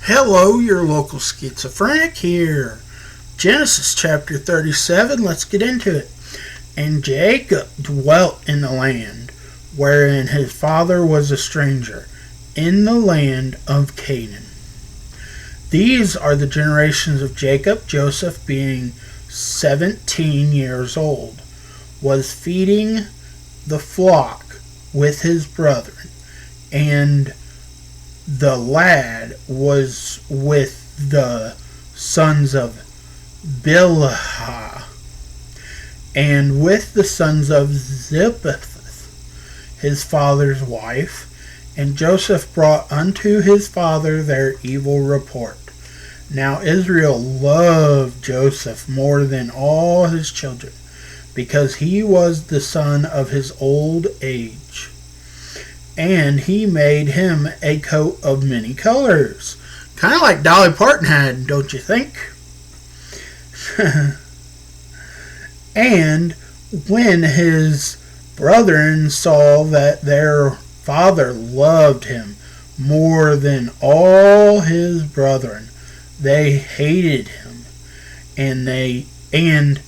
Hello, your local schizophrenic here. Genesis chapter 37, let's get into it. And Jacob dwelt in the land wherein his father was a stranger, in the land of Canaan. These are the generations of Jacob. Joseph, being 17 years old, was feeding the flock with his brethren, and the lad was with the sons of Bilhah, and with the sons of Zipporah, his father's wife. And Joseph brought unto his father their evil report. Now Israel loved Joseph more than all his children, because he was the son of his old age. And he made him a coat of many colors. Kind of like Dolly Parton had, don't you think? And when his brethren saw that their father loved him more than all his brethren, they hated him, and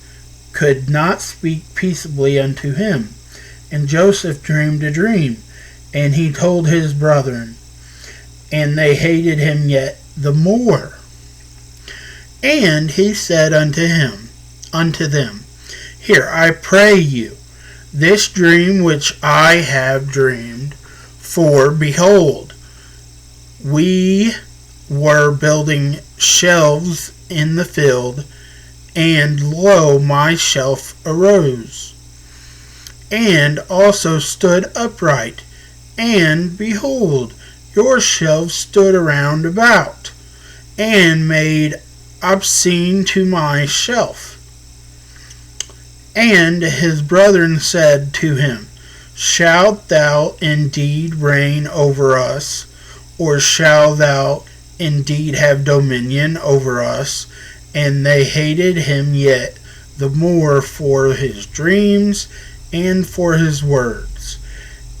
could not speak peaceably unto him. And Joseph dreamed a dream, and he told his brethren, and they hated him yet the more. And he said unto them, Hear, I pray you, this dream which I have dreamed. For behold, we were building shelves in the field, and lo, my shelf arose, and also stood upright. And behold, your shelves stood around about, and made obscene to my shelf. And his brethren said to him, Shalt thou indeed reign over us, or shalt thou indeed have dominion over us? And they hated him yet the more for his dreams and for his words.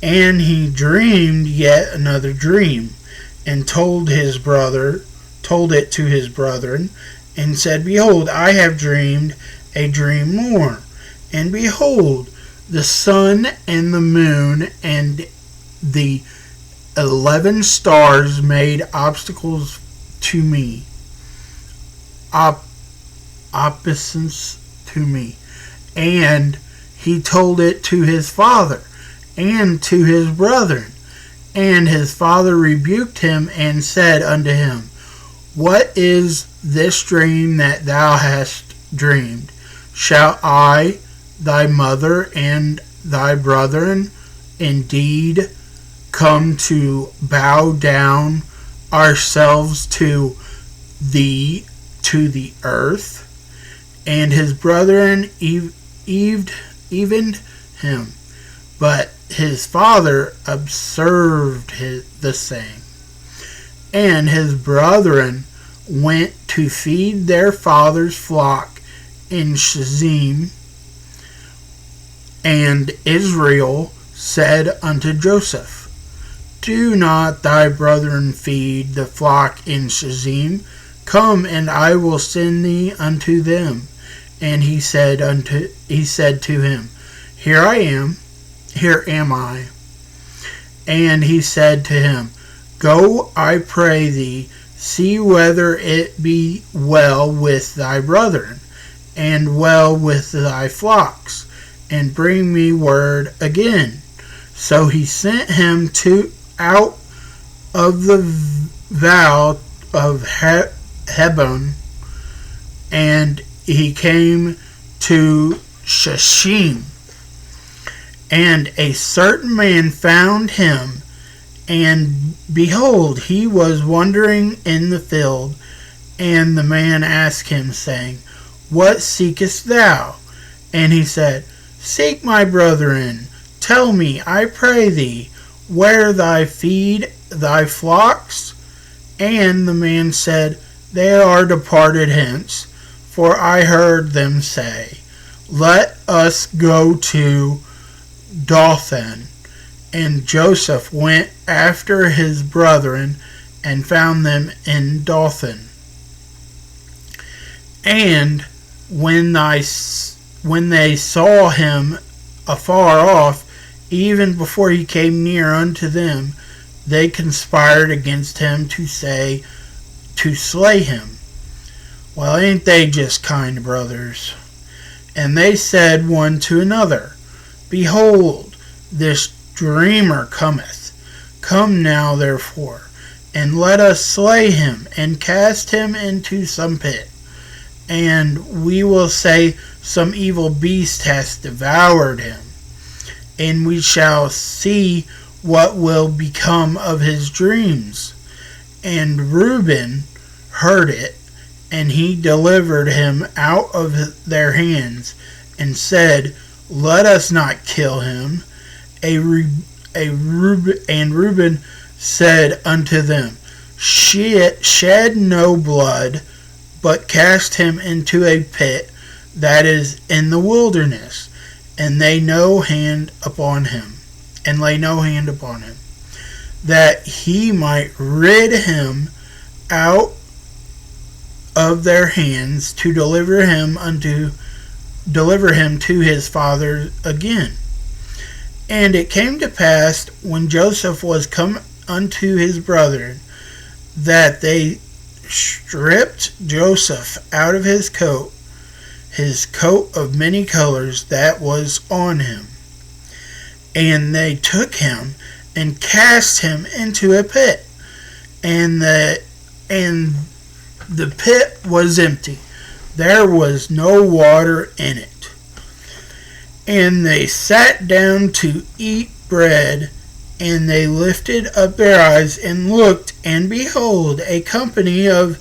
And he dreamed yet another dream, and told it to his brethren, and said, Behold, I have dreamed a dream more. And behold, the sun and the moon and the 11 stars made obstacles to me, opposites to me. And he told it to his father and to his brethren. And his father rebuked him and said unto him, What is this dream that thou hast dreamed? Shall I, thy mother, and thy brethren indeed come to bow down ourselves to thee, to the earth? And his brethren evened him, but his father observed the saying. And his brethren went to feed their father's flock in Shechem. And Israel said unto Joseph, Do not thy brethren feed the flock in Shechem? Come, and I will send thee unto them. And he said to him, Here am I. And he said to him, Go, I pray thee, see whether it be well with thy brethren, and well with thy flocks, and bring me word again. So he sent him out of the vale of Hebron, and he came to Shechem. And a certain man found him, and behold, he was wandering in the field. And the man asked him, saying, What seekest thou? And he said, Seek my brethren. Tell me, I pray thee, where thy feed thy flocks? And the man said, They are departed hence, for I heard them say, Let us go to Dothan. And Joseph went after his brethren, and found them in Dothan. And when they saw him afar off, even before he came near unto them, they conspired against him to slay him. Well, ain't they just kind brothers? And they said one to another, Behold, this dreamer cometh. Come now, therefore, and let us slay him, and cast him into some pit. And we will say, Some evil beast hath devoured him. And we shall see what will become of his dreams. And Reuben heard it, and he delivered him out of their hands, and said, Let us not kill him. And Reuben said unto them, Shed no blood, but cast him into a pit that is in the wilderness, and lay no hand upon him, that he might rid him out of their hands, to deliver him to his father again. And it came to pass, when Joseph was come unto his brethren, that they stripped Joseph out of his coat of many colors that was on him. And they took him and cast him into a pit, and the pit was empty. There was no water in it. And they sat down to eat bread, and they lifted up their eyes and looked, and behold, a company of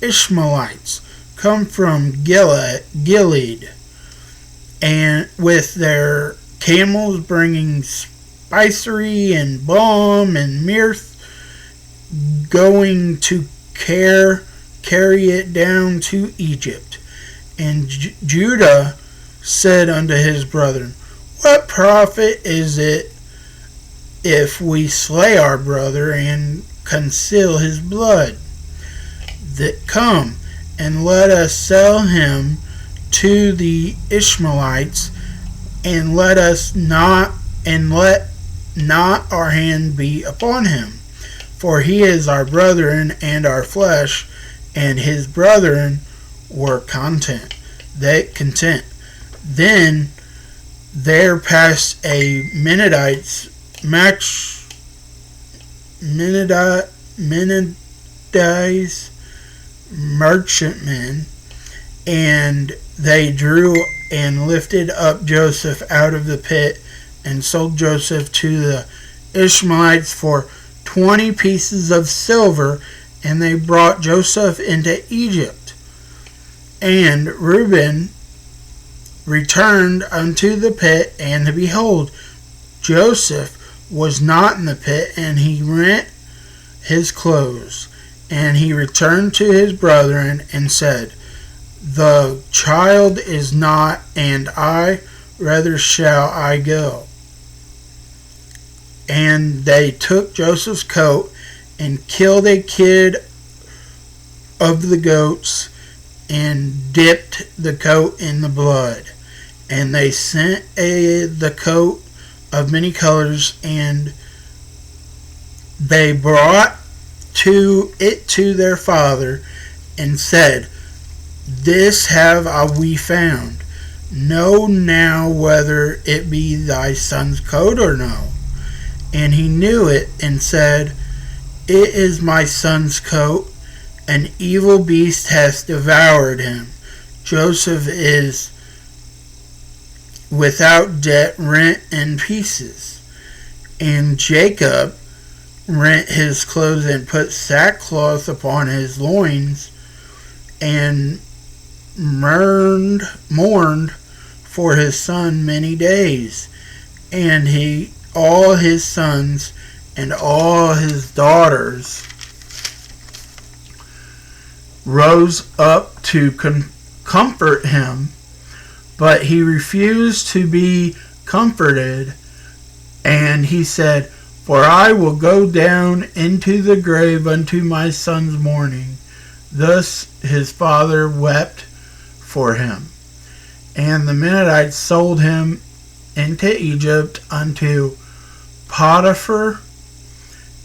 Ishmaelites come from Gilead, and with their camels bringing spicery and balm and myrrh, going to carry it down to Egypt. And Judah said unto his brethren, What profit is it if we slay our brother and conceal his blood? That come, and let us sell him to the Ishmaelites, and let not our hand be upon him, for he is our brethren and our flesh. And his brethren were content. Then there passed a Mennonite merchantmen, and they drew and lifted up Joseph out of the pit, and sold Joseph to the Ishmaelites for 20 pieces of silver, and they brought Joseph into Egypt. And Reuben returned unto the pit, and behold, Joseph was not in the pit, and he rent his clothes. And he returned to his brethren, and said, The child is not, and I, rather shall I go. And they took Joseph's coat, and killed a kid of the goats, and dipped the coat in the blood. And they sent the coat of many colors, and they brought it to their father, and said, This have we found. Know now whether it be thy son's coat or no. And he knew it, and said, It is my son's coat. An evil beast hath devoured him. Joseph is without debt rent in pieces. And Jacob rent his clothes, and put sackcloth upon his loins, and mourned for his son many days. And all his sons and all his daughters rose up to comfort him, but he refused to be comforted. And he said, For I will go down into the grave unto my son's mourning. Thus his father wept for him. And the Midianites sold him into Egypt unto Potiphar,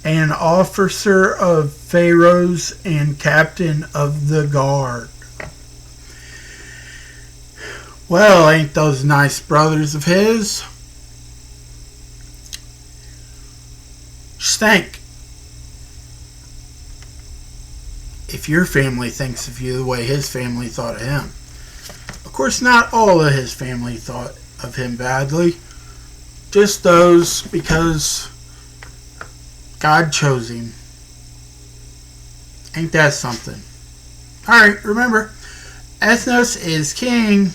an officer of Pharaoh's and captain of the guard. Well, ain't those nice brothers of his? Just think, if your family thinks of you the way his family thought of him. Of course, not all of his family thought of him badly. Just those because God chose him. Ain't that something? Alright, remember, ethnos is king.